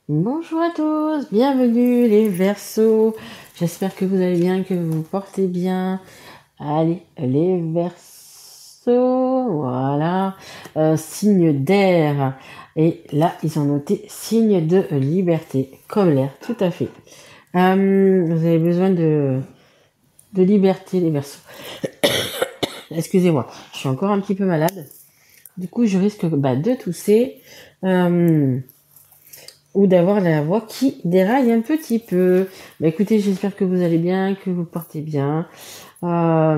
Bonjour à tous, bienvenue les Verseaux. J'espère que vous allez bien, que vous vous portez bien. Allez, les Verseaux, voilà. Signe d'air. Et là, ils ont noté signe de liberté, comme l'air, tout à fait. Vous avez besoin de liberté, les Verseaux. Excusez-moi, je suis encore un petit peu malade. Du coup, je risque de tousser. Ou d'avoir la voix qui déraille un petit peu. Écoutez, j'espère que vous allez bien, que vous portez bien. Voilà,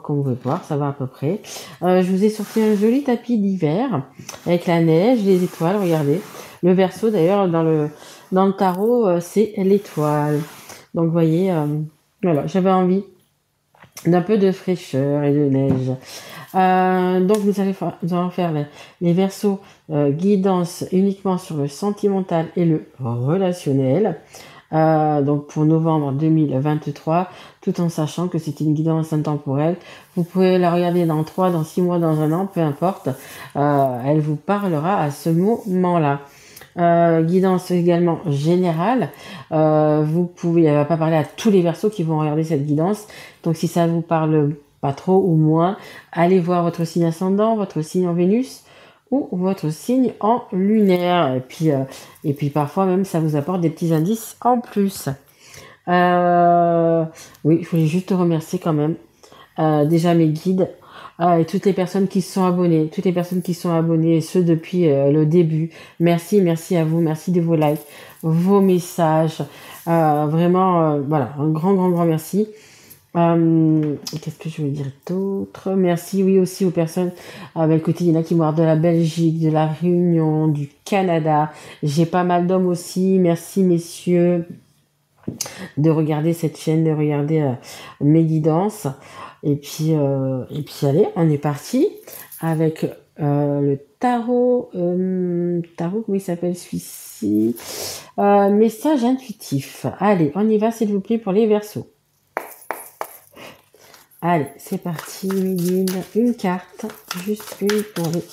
comme vous pouvez voir, ça va à peu près. Je vous ai sorti un joli tapis d'hiver avec la neige, les étoiles, regardez. Le Verseau, d'ailleurs, dans le tarot, c'est l'étoile. Donc, vous voyez, voilà, j'avais envie d'un peu de fraîcheur et de neige. Donc nous allons faire les Verseaux guidance uniquement sur le sentimental et le relationnel. Donc pour novembre 2023, tout en sachant que c'est une guidance intemporelle. Vous pouvez la regarder dans 3, dans 6 mois, dans un an, peu importe. Elle vous parlera à ce moment-là. Guidance également générale. Elle va pas parler à tous les Verseaux qui vont regarder cette guidance. Donc si ça vous parle pas trop ou moins, allez voir votre signe ascendant, votre signe en Vénus ou votre signe en lunaire. Et puis parfois même ça vous apporte des petits indices en plus. Oui, je voulais juste te remercier quand même. Déjà mes guides. Et toutes les personnes qui se sont abonnées, et ce depuis le début. Merci à vous, merci de vos likes, vos messages. Vraiment, voilà, un grand merci. Qu'est-ce que je veux dire d'autre? Merci, oui, aussi aux personnes. Écoutez, il y en a qui me regardent de la Belgique, de la Réunion, du Canada. J'ai pas mal d'hommes aussi. Merci, messieurs, de regarder cette chaîne, de regarder mes guidances. Allez, on est parti avec le tarot. Tarot, comment il s'appelle celui-ci? Message intuitif. Allez, on y va, s'il vous plaît, pour les Verseaux. Allez, c'est parti, mes guides. Une carte, juste une pour les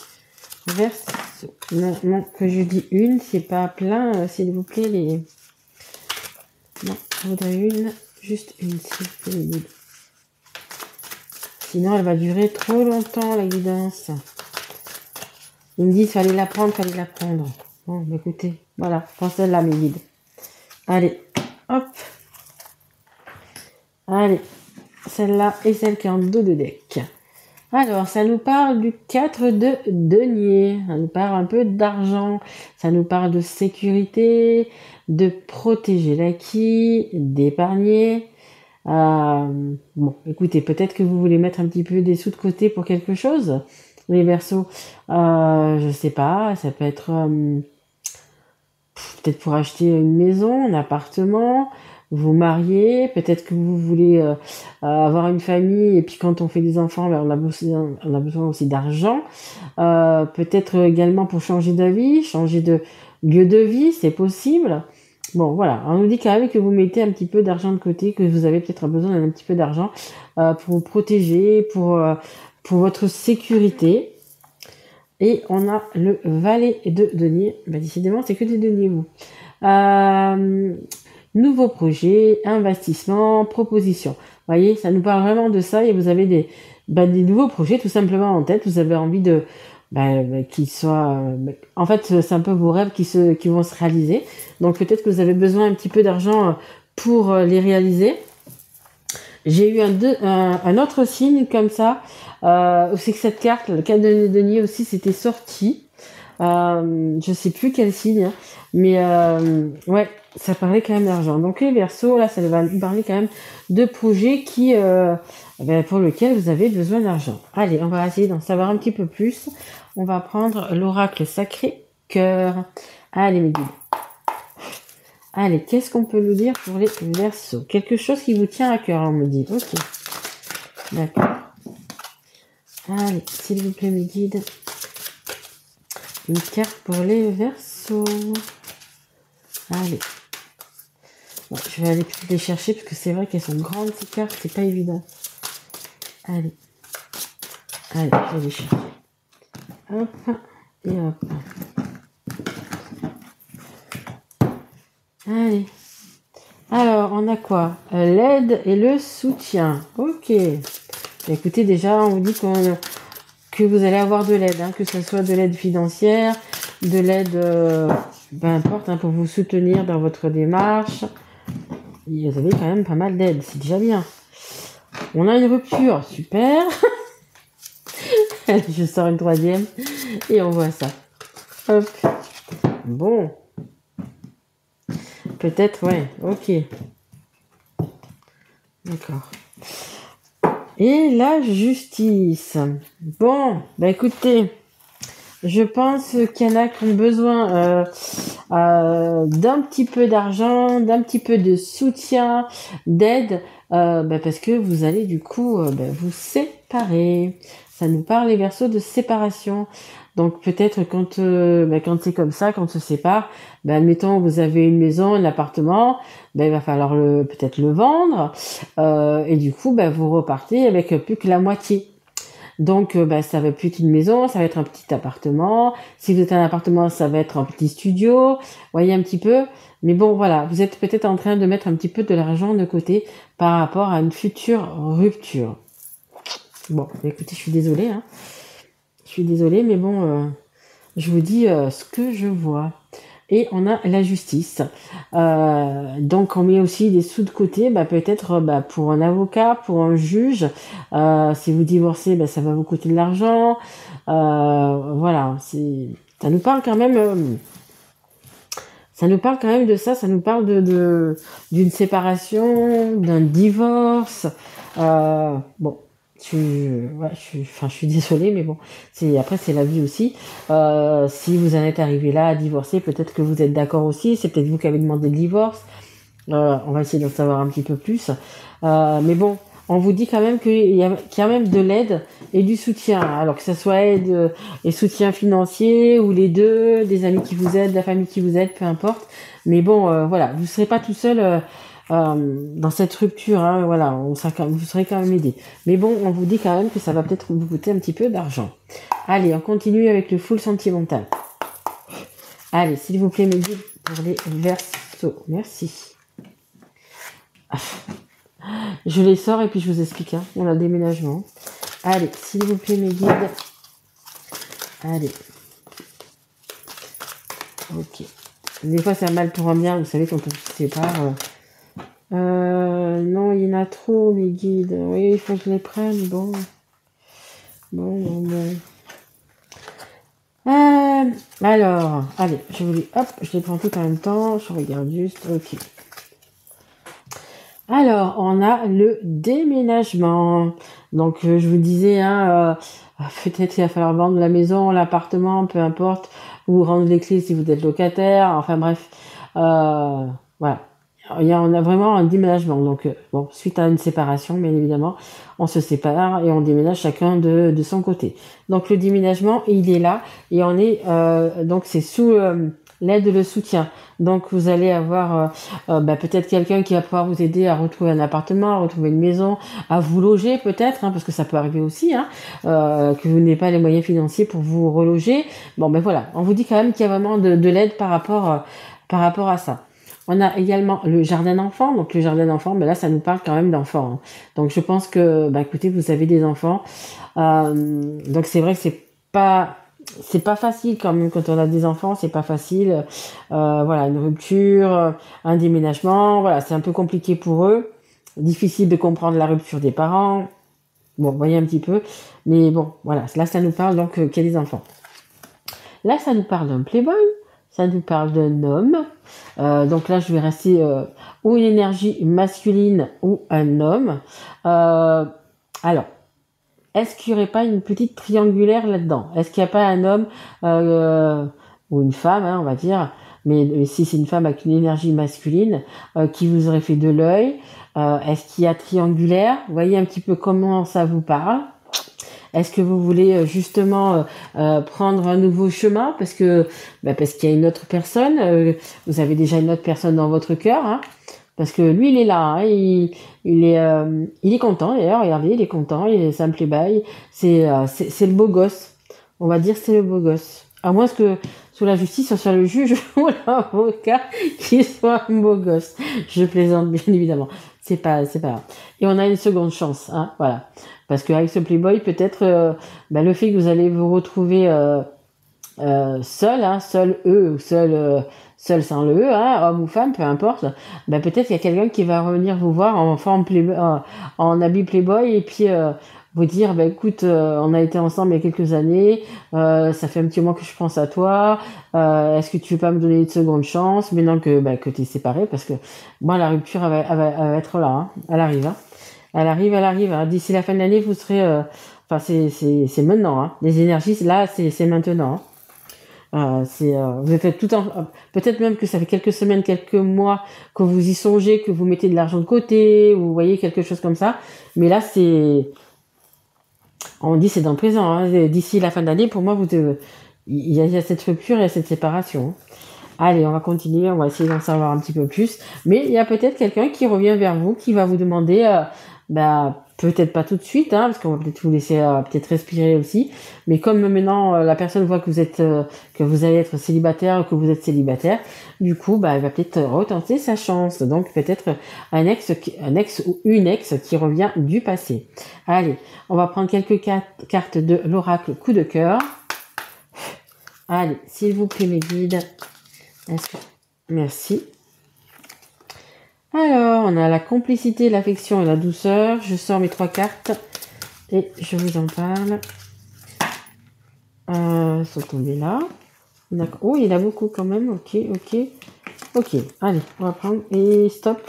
Verseaux. Non, que je dis une, c'est pas plein, s'il vous plaît, les... Non, je voudrais juste une, s'il vous plaît, les guides. Sinon, elle va durer trop longtemps, la guidance. Ils me disent, fallait la prendre. Bon, écoutez, voilà, prends celle-là, mes guides. Allez, hop. Allez, celle-là et celle qui est en dos de deck. Alors, ça nous parle du 4 de denier. Ça nous parle un peu d'argent. Ça nous parle de sécurité, de protéger l'acquis, d'épargner. Bon, écoutez, peut-être que vous voulez mettre un petit peu des sous de côté pour quelque chose. Les Verseaux, je sais pas, ça peut être peut-être pour acheter une maison, un appartement, vous marier, peut-être que vous voulez avoir une famille et puis quand on fait des enfants, on a besoin aussi d'argent. Peut-être également pour changer d'avis, changer de lieu de vie, c'est possible. Bon, voilà, on nous dit quand même que vous mettez un petit peu d'argent de côté, que vous avez peut-être besoin d'un petit peu d'argent pour vous protéger, pour votre sécurité. Et on a le valet de denier. Décidément, c'est que des deniers, vous. Nouveau projet, investissement, proposition. Vous voyez, ça nous parle vraiment de ça. Et vous avez des nouveaux projets tout simplement en tête. Vous avez envie de qu'ils soient... en fait, c'est un peu vos rêves qui vont se réaliser. Donc peut-être que vous avez besoin un petit peu d'argent pour les réaliser. J'ai eu un autre signe comme ça. C'est que cette carte, le 4 de denier aussi, c'était sorti. Je sais plus quel signe, hein, mais ouais, ça parlait quand même d'argent. Donc les Verseaux, là, ça va nous parler quand même de projets pour lesquels vous avez besoin d'argent. Allez, on va essayer d'en savoir un petit peu plus. On va prendre l'oracle sacré cœur. Allez, mes guides. Allez, qu'est-ce qu'on peut nous dire pour les Verseaux? Quelque chose qui vous tient à cœur, on me dit. Ok. D'accord. Allez, s'il vous plaît, mes guides. Une carte pour les Verseaux. Allez. Bon, je vais aller les chercher parce que c'est vrai qu'elles sont grandes ces cartes, c'est pas évident. Allez. Allez, je vais les chercher. Hop. Et hop. Allez. Alors, on a quoi? L'aide et le soutien. Ok. Écoutez, déjà, on vous dit que vous allez avoir de l'aide, hein, que ce soit de l'aide financière, de l'aide, peu importe, hein, pour vous soutenir dans votre démarche. Vous avez quand même pas mal d'aide, c'est déjà bien. On a une rupture, super. Je sors une troisième et on voit ça. Hop. Bon. Peut-être, ouais, ok. D'accord. Et la justice. Bon, bah écoutez, je pense qu'il y en a qui ont besoin d'un petit peu d'argent, d'un petit peu de soutien, d'aide, parce que vous allez du coup vous séparer. Ça nous parle les Verseaux de séparation. Donc peut-être quand c'est comme ça, quand on se sépare, admettons vous avez une maison, un appartement, il va falloir peut-être le vendre, et du coup vous repartez avec plus que la moitié. Donc, ça va plus être une maison, ça va être un petit appartement. Si vous êtes un appartement, ça va être un petit studio. Voyez un petit peu. Mais bon, voilà, vous êtes peut-être en train de mettre un petit peu de l'argent de côté par rapport à une future rupture. Bon, écoutez, je suis désolée, hein. Je suis désolée, mais bon, je vous dis ce que je vois. Et on a la justice. Donc on met aussi des sous de côté, peut-être pour un avocat, pour un juge. Si vous divorcez, ça va vous coûter de l'argent. Voilà, ça nous parle quand même. Ça nous parle quand même de ça. Ça nous parle d'une séparation, d'un divorce. Bon. Je suis désolée, mais bon, après c'est la vie aussi. Si vous en êtes arrivé là à divorcer, peut-être que vous êtes d'accord aussi. C'est peut-être vous qui avez demandé le divorce. On va essayer d'en savoir un petit peu plus. Mais bon, on vous dit quand même qu'il y a quand même de l'aide et du soutien. Alors que ce soit aide et soutien financier ou les deux, des amis qui vous aident, la famille qui vous aide, peu importe. Mais bon, voilà, vous ne serez pas tout seul. Dans cette rupture, hein, voilà, vous serez quand même aidé. Mais bon, on vous dit quand même que ça va peut-être vous coûter un petit peu d'argent. Allez, on continue avec le full sentimental. Allez, s'il vous plaît, mes guides pour les Verseaux. Merci. Je les sors et puis je vous explique. Hein, on a le déménagement. Allez, s'il vous plaît, mes guides. Allez. Ok. Des fois, c'est un mal pour un bien. Vous savez, quand on se sépare... non, il y en a trop, mes guides. Oui, il faut que je les prenne. Bon. Alors, allez, je les prends toutes en même temps. Je regarde juste. Ok. Alors, on a le déménagement. Donc, je vous disais, hein, peut-être qu'il va falloir vendre la maison, l'appartement, peu importe, ou rendre les clés si vous êtes locataire. Enfin bref, voilà. On a vraiment un déménagement. Donc, bon, suite à une séparation, bien évidemment, on se sépare et on déménage chacun de son côté. Donc, le déménagement, il est là et on est donc c'est sous l'aide et le soutien. Donc, vous allez avoir peut-être quelqu'un qui va pouvoir vous aider à retrouver un appartement, à retrouver une maison, à vous loger peut-être, hein, parce que ça peut arriver aussi, hein, que vous n'ayez pas les moyens financiers pour vous reloger. Bon, voilà, on vous dit quand même qu'il y a vraiment de l'aide par rapport à ça. On a également le jardin d'enfants. Donc le jardin d'enfants, là, ça nous parle quand même d'enfants. Hein. Donc je pense que, écoutez, vous avez des enfants. Donc c'est vrai que c'est pas facile quand même quand on a des enfants. C'est pas facile. Voilà, une rupture, un déménagement. Voilà, c'est un peu compliqué pour eux. Difficile de comprendre la rupture des parents. Bon, voyez un petit peu. Mais bon, voilà. Là, ça nous parle donc qu'il y a des enfants. Là, ça nous parle d'un playboy. Ça nous parle d'un homme. Donc là, je vais rester ou une énergie masculine ou un homme. Alors, est-ce qu'il n'y aurait pas une petite triangulaire là-dedans? Est-ce qu'il n'y a pas un homme ou une femme, hein, on va dire, mais si c'est une femme avec une énergie masculine qui vous aurait fait de l'œil? Est-ce qu'il y a triangulaire? Voyez un petit peu comment ça vous parle. Est-ce que vous voulez justement prendre un nouveau chemin parce qu'il y a une autre personne, vous avez déjà une autre personne dans votre cœur, hein, parce que lui il est là, hein, il est content d'ailleurs, regardez, il est content, ça me plaît bail, c'est le beau gosse, on va dire c'est le beau gosse. À moins que soit la justice, soit le juge ou l'avocat qui soit un beau gosse. Je plaisante bien évidemment. C'est pas grave. Et on a une seconde chance, hein, voilà. Parce qu'avec ce Playboy, peut-être le fait que vous allez vous retrouver seul, hein, seul eux ou seul sans le E, hein, homme ou femme, peu importe, peut-être qu'il y a quelqu'un qui va revenir vous voir en forme Playboy, en habit Playboy et puis vous dire écoute, on a été ensemble il y a quelques années, ça fait un petit moment que je pense à toi, est-ce que tu veux pas me donner une seconde chance maintenant que tu es séparé, parce que bon, la rupture elle va être là, hein, elle arrive, hein. Elle arrive, hein. D'ici la fin de l'année vous serez c'est maintenant, hein. Les énergies là c'est maintenant, hein. Vous êtes tout en, peut-être même que ça fait quelques semaines, quelques mois que vous y songez, que vous mettez de l'argent de côté, ou vous voyez quelque chose comme ça. Mais là, on dit c'est dans le présent, hein. D'ici la fin de l'année, pour moi, il y a cette rupture et cette séparation. Allez, on va continuer, on va essayer d'en savoir un petit peu plus. Mais il y a peut-être quelqu'un qui revient vers vous, qui va vous demander, peut-être pas tout de suite, hein, parce qu'on va peut-être vous laisser peut-être respirer aussi. Mais comme maintenant la personne voit que vous allez être célibataire, que vous êtes célibataire, du coup, elle va peut-être retenter sa chance. Donc peut-être un ex ou une ex qui revient du passé. Allez, on va prendre quelques cartes de l'oracle coup de cœur. Allez, s'il vous plaît mes guides. Merci. Alors, on a la complicité, l'affection et la douceur. Je sors mes 3 cartes et je vous en parle. Elles sont tombées là. D'accord. Oh, il y en a beaucoup quand même. Ok. Allez, on va prendre. Et stop.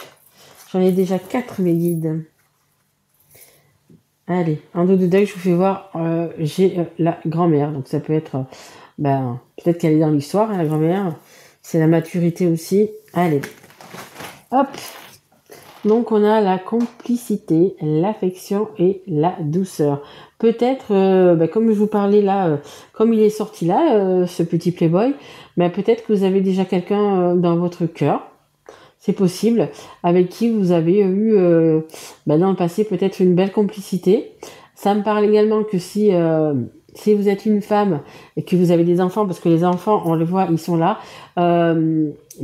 J'en ai déjà 4, mes guides. Allez, en dos de deck, je vous fais voir. J'ai la grand-mère. Donc ça peut être... peut-être qu'elle est dans l'histoire, hein, la grand-mère. C'est la maturité aussi. Allez. Hop. Donc on a la complicité, l'affection et la douceur. Peut-être, comme je vous parlais là, comme il est sorti là, ce petit Playboy, peut-être que vous avez déjà quelqu'un dans votre cœur. C'est possible, avec qui vous avez eu dans le passé peut-être une belle complicité. Ça me parle également que si vous êtes une femme et que vous avez des enfants, parce que les enfants, on le voit, ils sont là,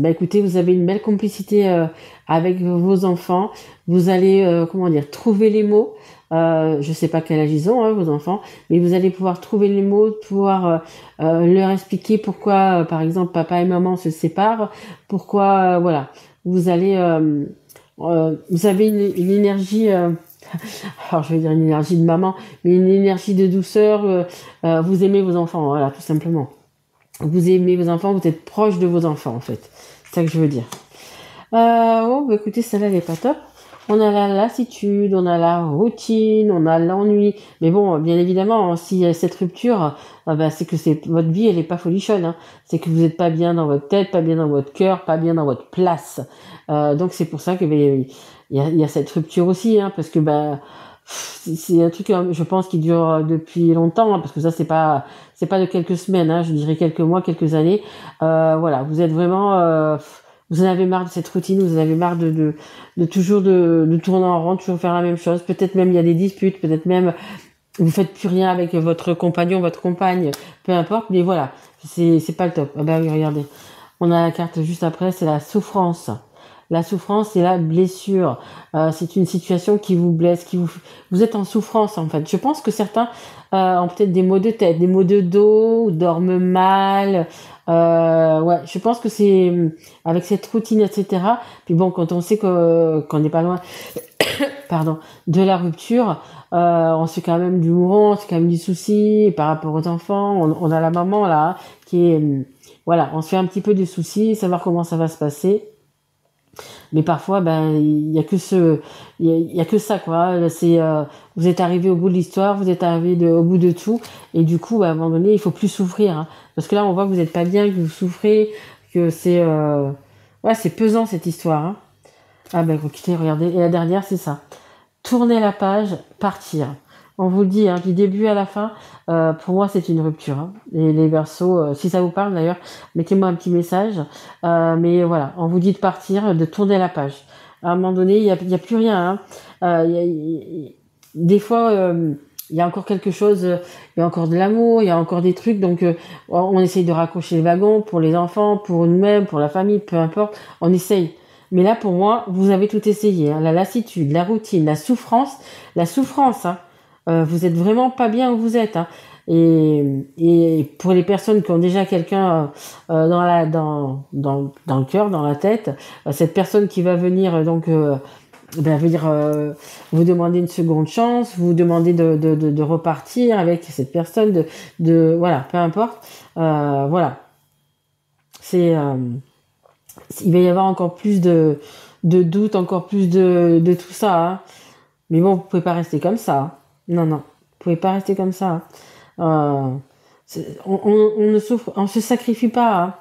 écoutez, vous avez une belle complicité avec vos enfants. Vous allez, trouver les mots. Je sais pas quel âge ils ont, hein, vos enfants, mais vous allez pouvoir trouver les mots, pouvoir leur expliquer pourquoi, par exemple, papa et maman se séparent, pourquoi, voilà. Vous allez, vous avez une énergie... alors je vais dire une énergie de maman, mais une énergie de douceur, vous aimez vos enfants, voilà, tout simplement. Vous aimez vos enfants, vous êtes proche de vos enfants, en fait. C'est ça que je veux dire. Écoutez, celle-là, elle est pas top. On a la lassitude, on a la routine, on a l'ennui. Mais bon, bien évidemment, s'il y a cette rupture, c'est que votre vie, elle est pas folichonne, hein. C'est que vous n'êtes pas bien dans votre tête, pas bien dans votre cœur, pas bien dans votre place. Donc c'est pour ça que il y a cette rupture aussi, hein, parce que c'est un truc, je pense, qui dure depuis longtemps, hein, parce que ça c'est pas de quelques semaines, hein, je dirais quelques mois, quelques années. Voilà, vous êtes vraiment vous en avez marre de cette routine, vous en avez marre de toujours de tourner en rond, toujours faire la même chose. Peut-être même il y a des disputes, peut-être même vous faites plus rien avec votre compagnon, votre compagne, peu importe, mais voilà, c'est pas le top. Oui, regardez, on a la carte juste après, c'est la souffrance. La souffrance et la blessure. C'est une situation qui vous blesse, vous êtes en souffrance en fait. Je pense que certains ont peut-être des maux de tête, des maux de dos, ou dorment mal. Je pense que c'est avec cette routine, etc. Puis bon, quand on sait qu'on n'est pas loin, pardon, de la rupture, on se fait quand même du mourant, on se fait quand même du souci par rapport aux enfants. On a la maman là qui est, on se fait un petit peu des soucis, savoir comment ça va se passer. Mais parfois, il y a que ça, quoi. Vous êtes arrivé au bout de l'histoire, vous êtes arrivé au bout de tout, et du coup, à un moment donné, il faut plus souffrir, hein. Parce que là, on voit que vous n'êtes pas bien, que vous souffrez, que c'est pesant cette histoire, hein. Écoutez, regardez, et la dernière, c'est ça. Tourner la page, partir. On vous le dit, hein, du début à la fin, pour moi, c'est une rupture, hein. Et les Verseaux, si ça vous parle d'ailleurs, mettez-moi un petit message. Mais voilà, on vous dit de partir, de tourner la page. À un moment donné, il y a plus rien, hein. Des fois, il y a encore quelque chose, il y a encore de l'amour, il y a encore des trucs, donc on essaye de raccrocher le wagon pour les enfants, pour nous-mêmes, pour la famille, peu importe, on essaye. Mais là, pour moi, vous avez tout essayé, hein. La lassitude, la routine, la souffrance, hein. Vous êtes vraiment pas bien où vous êtes, hein. Et pour les personnes qui ont déjà quelqu'un dans le cœur, dans la tête, cette personne qui va venir venir vous demander une seconde chance, vous demander de repartir avec cette personne, voilà, peu importe. Voilà. Il va y avoir encore plus de doutes, encore plus de tout ça, hein. Mais bon, vous pouvez pas rester comme ça, hein. Non, non, vous pouvez pas rester comme ça, hein. On ne se sacrifie pas,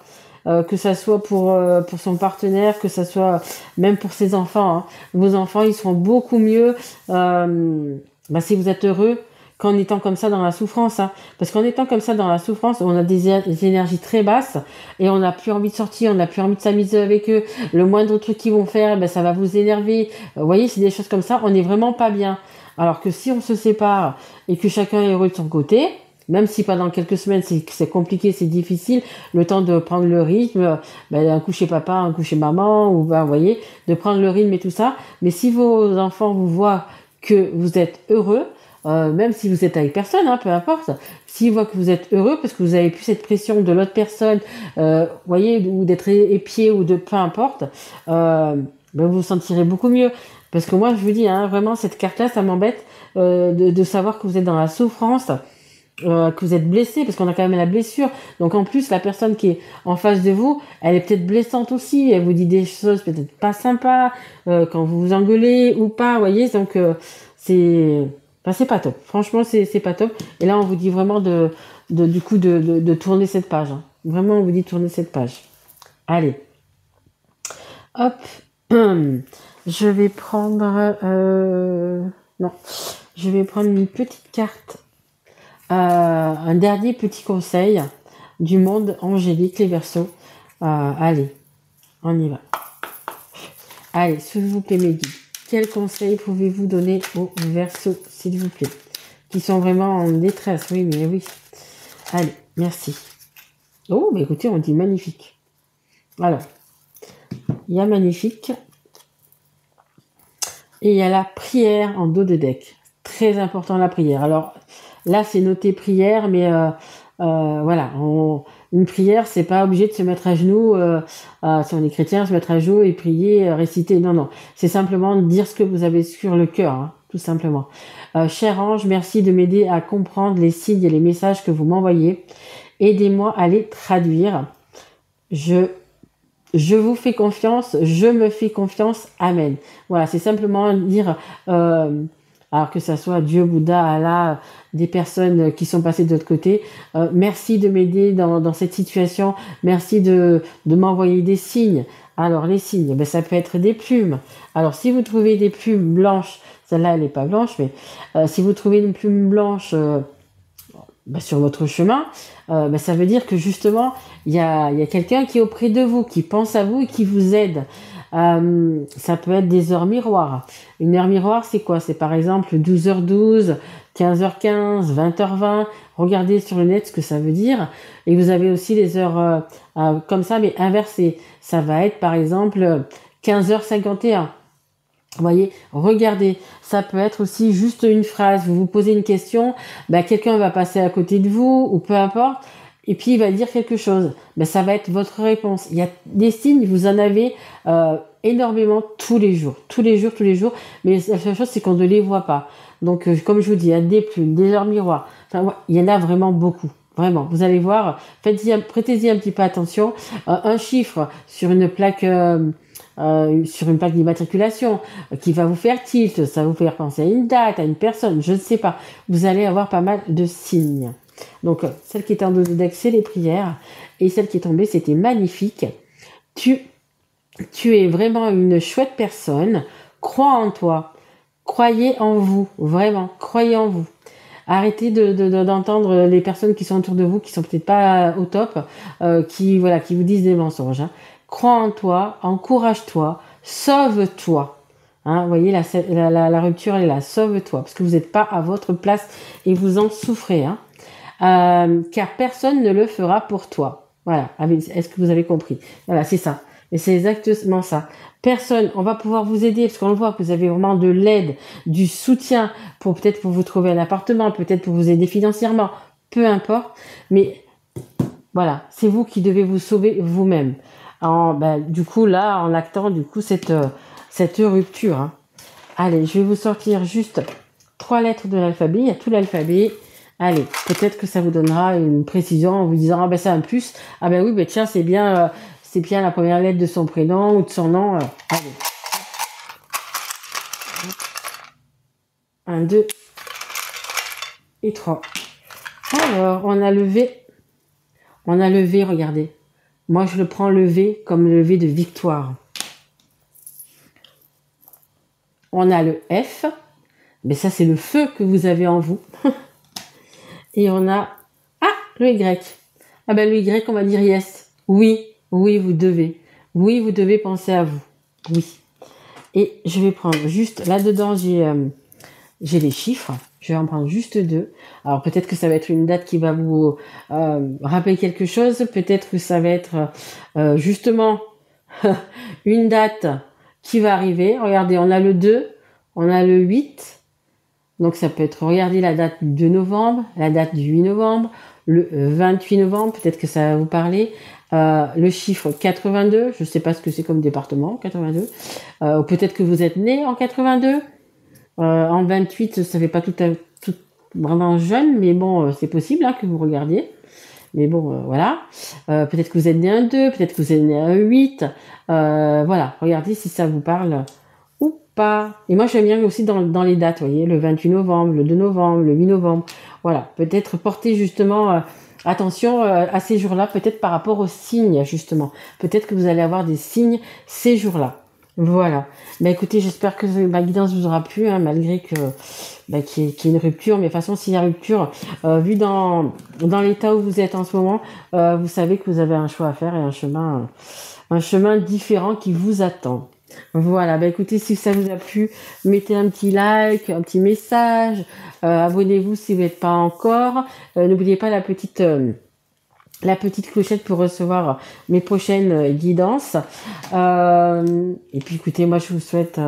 hein. Que ça soit pour son partenaire, que ça soit même pour ses enfants, hein. Vos enfants, ils seront beaucoup mieux si vous êtes heureux qu'en étant comme ça dans la souffrance, hein. Parce qu'en étant comme ça dans la souffrance, on a des énergies très basses et on n'a plus envie de sortir, on n'a plus envie de s'amuser avec eux. Le moindre truc qu'ils vont faire, ça va vous énerver. Vous voyez, c'est des choses comme ça, on n'est vraiment pas bien. Alors que si on se sépare et que chacun est heureux de son côté, même si pendant quelques semaines c'est compliqué, c'est difficile, le temps de prendre le rythme, un coup chez papa, un coup chez maman, ou vous voyez, de prendre le rythme et tout ça. Mais si vos enfants vous voient que vous êtes heureux, même si vous êtes avec personne, hein, peu importe, s'ils voient que vous êtes heureux parce que vous avez plus cette pression de l'autre personne, voyez, ou d'être épié ou de peu importe, vous vous sentirez beaucoup mieux. Parce que moi, je vous dis, hein, vraiment, cette carte-là, ça m'embête de savoir que vous êtes dans la souffrance, que vous êtes blessé, parce qu'on a quand même la blessure. Donc en plus, la personne qui est en face de vous, elle est peut-être blessante aussi. Elle vous dit des choses peut-être pas sympas quand vous vous engueulez ou pas, vous voyez. Donc c'est pas top. Franchement, c'est pas top. Et là, on vous dit vraiment de tourner cette page, hein. Vraiment, on vous dit de tourner cette page. Allez. Hop. Je vais prendre... non. Je vais prendre une petite carte. Un dernier petit conseil du monde angélique, les Verseaux. Allez, on y va. Allez, s'il vous plaît, mes guides. Quels conseils pouvez-vous donner aux Verseaux, s'il vous plaît, qui sont vraiment en détresse? Oui, mais oui. Allez, merci. Oh, écoutez, on dit magnifique. Alors, il y a magnifique. Et il y a la prière en dos de deck. Très important, la prière. Alors, là, c'est noté prière, mais voilà. Une prière, c'est pas obligé de se mettre à genoux, si on est chrétien, se mettre à genoux et prier, réciter. Non, non. C'est simplement dire ce que vous avez sur le cœur, hein, tout simplement. Cher ange, merci de m'aider à comprendre les signes et les messages que vous m'envoyez. Aidez-moi à les traduire. Je vous fais confiance, je me fais confiance, amen. Voilà, c'est simplement dire, alors que ça soit Dieu, Bouddha, Allah, des personnes qui sont passées de l'autre côté, merci de m'aider dans cette situation, merci de m'envoyer des signes. Alors les signes, ça peut être des plumes. Alors si vous trouvez des plumes blanches, celle-là elle n'est pas blanche, mais si vous trouvez une plume blanche sur votre chemin, ça veut dire que justement il y a quelqu'un qui est auprès de vous, qui pense à vous et qui vous aide. Ça peut être des heures miroirs. Une heure miroir, c'est quoi? C'est par exemple 12h12, 15h15, 20h20. Regardez sur le net ce que ça veut dire. Et vous avez aussi les heures comme ça, mais inversées. Ça va être par exemple 15h51. Vous voyez, regardez, ça peut être aussi juste une phrase. Vous vous posez une question, quelqu'un va passer à côté de vous, ou peu importe, et puis il va dire quelque chose. Ça va être votre réponse. Il y a des signes, vous en avez énormément tous les jours. Mais la seule chose, c'est qu'on ne les voit pas. Donc, comme je vous dis, il y a des plumes, des heures miroirs. Enfin, il y en a vraiment beaucoup. Vraiment, vous allez voir, prêtez-y un petit peu attention. Un chiffre sur une plaque d'immatriculation qui va vous faire tilt, ça va vous faire penser à une date, à une personne, je ne sais pas. Vous allez avoir pas mal de signes. Donc, celle qui est en dos de deck, c'est les prières. Et celle qui est tombée, c'était magnifique. Tu es vraiment une chouette personne. Crois en toi. Croyez en vous. Vraiment, croyez en vous. Arrêtez d'entendre les personnes qui sont autour de vous, qui sont peut-être pas au top, qui vous disent des mensonges, hein. Crois en toi, encourage-toi, sauve-toi. Hein, vous voyez, la rupture, elle est là. Sauve-toi, parce que vous n'êtes pas à votre place et vous en souffrez. Hein. Car personne ne le fera pour toi. Voilà. Est-ce que vous avez compris? Voilà, c'est ça. Et c'est exactement ça. Personne, on va pouvoir vous aider, parce qu'on voit que vous avez vraiment de l'aide, du soutien, peut-être pour vous trouver un appartement, peut-être pour vous aider financièrement, peu importe. Mais voilà, c'est vous qui devez vous sauver vous-même. Du coup, là, en actant du coup cette rupture. Hein. Allez, je vais vous sortir juste 3 lettres de l'alphabet. Il y a tout l'alphabet. Allez, peut-être que ça vous donnera une précision en vous disant, ah ben c'est un plus. Ah ben oui, ben tiens, c'est bien la première lettre de son prénom ou de son nom. Allez. 1, 2 et 3. Alors, on a le V. On a le V, regardez. Moi, je le prends le V comme le V de victoire. On a le F. Mais ça, c'est le feu que vous avez en vous. Et on a... Ah, le Y. Ah ben, le Y, on va dire yes. Oui, oui, vous devez. Oui, vous devez penser à vous. Oui. Et je vais prendre juste... Là-dedans, j'ai les chiffres. Je vais en prendre juste 2. Alors, peut-être que ça va être une date qui va vous rappeler quelque chose. Peut-être que ça va être justement une date qui va arriver. Regardez, on a le 2, on a le 8. Donc, ça peut être, regardez la date du 2 novembre, la date du 8 novembre, le 28 novembre, peut-être que ça va vous parler. Le chiffre 82, je ne sais pas ce que c'est comme département, 82. Peut-être que vous êtes né en 82. En 28, ça fait pas tout vraiment jeune, mais bon, c'est possible hein, que vous regardiez. Mais bon, voilà. Peut-être que vous êtes né un 2, peut-être que vous êtes né un 8. Voilà, regardez si ça vous parle ou pas. Et moi, j'aime bien aussi dans les dates, vous voyez, le 28 novembre, le 2 novembre, le 8 novembre. Voilà, peut-être porter justement attention à ces jours-là, peut-être par rapport aux signes, justement. Peut-être que vous allez avoir des signes ces jours-là. Voilà. Écoutez, j'espère que ma guidance vous aura plu, hein, malgré qu'il y ait une rupture. Mais de toute façon, s'il y a rupture, vu dans l'état où vous êtes en ce moment, vous savez que vous avez un choix à faire et un chemin différent qui vous attend. Voilà, écoutez, si ça vous a plu, mettez un petit like, un petit message, abonnez-vous si vous n'êtes pas encore. N'oubliez pas la petite clochette pour recevoir mes prochaines guidances. Et puis écoutez, moi je vous souhaite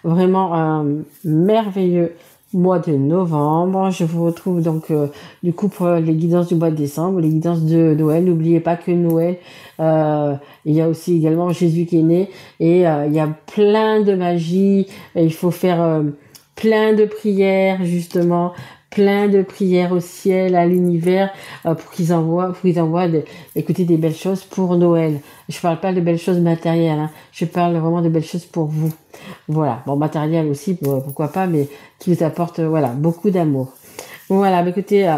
vraiment un merveilleux mois de novembre. Je vous retrouve donc du coup pour les guidances du mois de décembre, les guidances de Noël. N'oubliez pas que Noël, il y a aussi également Jésus qui est né et il y a plein de magie. Et il faut faire plein de prières justement, plein de prières au ciel, à l'univers, pour qu'ils envoient écoutez, des belles choses pour Noël. Je parle pas de belles choses matérielles, hein. Je parle vraiment de belles choses pour vous. Voilà. Bon, matériel aussi, pourquoi pas, mais qui vous apporte, voilà, beaucoup d'amour. Voilà. Écoutez,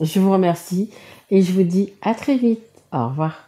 je vous remercie et je vous dis à très vite. Au revoir.